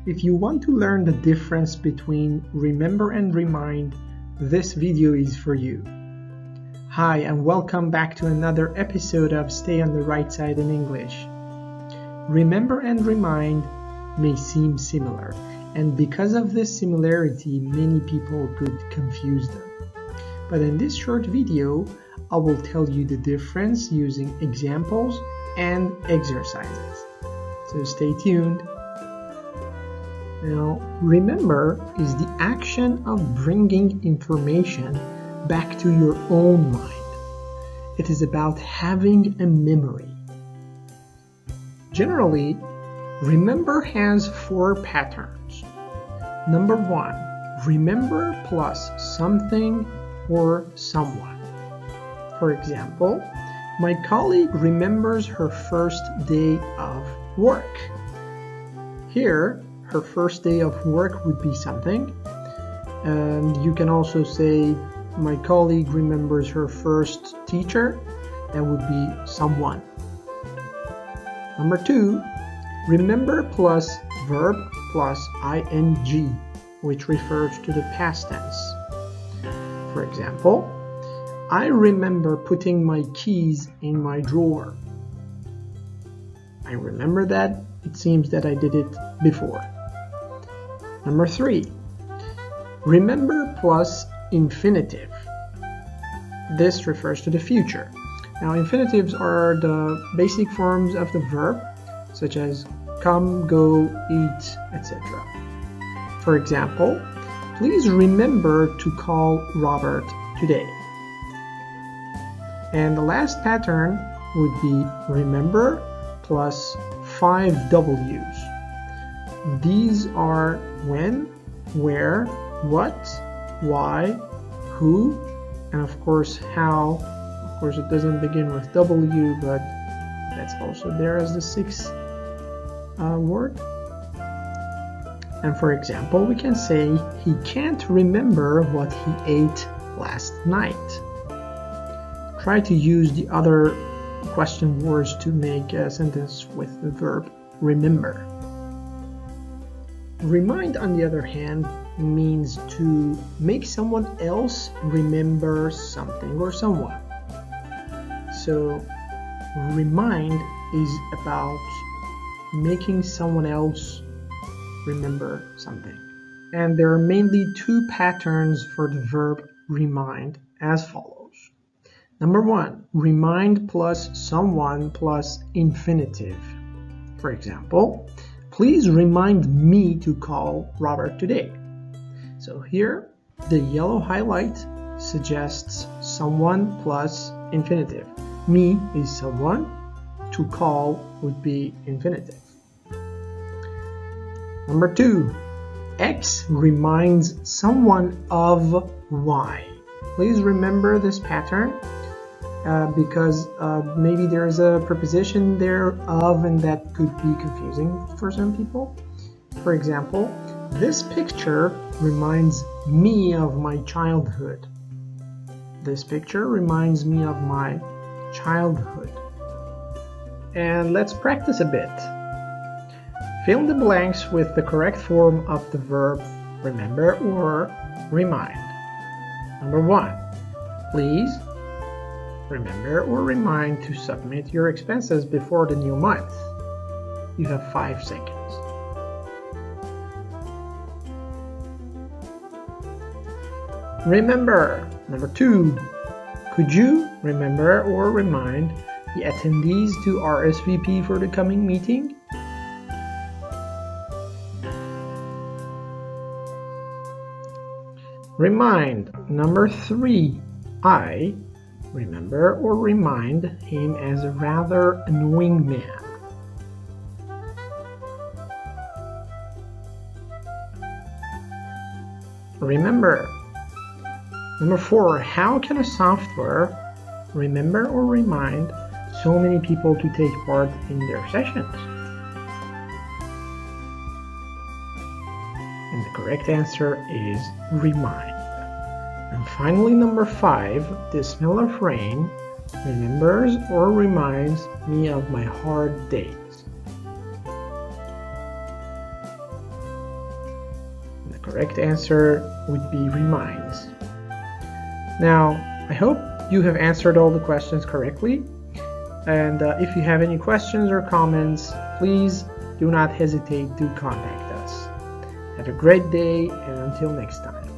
If you want to learn the difference between remember and remind, this video is for you. Hi, and welcome back to another episode of Stay on the Right Side in English. Remember and remind may seem similar, and because of this similarity, many people could confuse them. But in this short video, I will tell you the difference using examples and exercises. So stay tuned. Now, remember is the action of bringing information back to your own mind. It is about having a memory. Generally, remember has 4 patterns. Number 1, remember plus something or someone. For example, my colleague remembers her first day of work. Here, her first day of work would be something, and you can also say my colleague remembers her first teacher. That would be someone. Number 2, remember plus verb plus ing, which refers to the past tense. For example, I remember putting my keys in my drawer. I remember that. It seems that I did it before. Number 3, remember plus infinitive. This refers to the future. Now, infinitives are the basic forms of the verb, such as come, go, eat, etc. For example, please remember to call Robert today. And the last pattern would be remember plus 5 W's. These are when, where, what, why, who, and of course how. Of course it doesn't begin with W, but that's also there as the 6th word. And for example, we can say he can't remember what he ate last night. Try to use the other question words to make a sentence with the verb remember. Remind, on the other hand, means to make someone else remember something or someone. So, remind is about making someone else remember something. And there are mainly 2 patterns for the verb remind as follows. Number 1, remind plus someone plus infinitive. For example, please remind me to call Robert today. So here, the yellow highlight suggests someone plus infinitive. Me is someone, to call would be infinitive. Number 2, X reminds someone of Y. Please remember this pattern because maybe there's a preposition there of, and that could be confusing for some people. For example, this picture reminds me of my childhood. This picture reminds me of my childhood. And let's practice a bit. Fill in the blanks with the correct form of the verb remember or remind. Number 1, please remember or remind to submit your expenses before the new month. You have 5 seconds. Remember. Number 2, could you remember or remind the attendees to RSVP for the coming meeting? Remind. Number 3, I remember or remind him as a rather annoying man. Remember. Number 4, how can a software remember or remind so many people to take part in their sessions? And the correct answer is remind. And finally, number 5, the smell of rain remembers or reminds me of my hard days. correct answer would be reminds. Now, I hope you have answered all the questions correctly. And if you have any questions or comments, please do not hesitate to contact us. Have a great day, and until next time.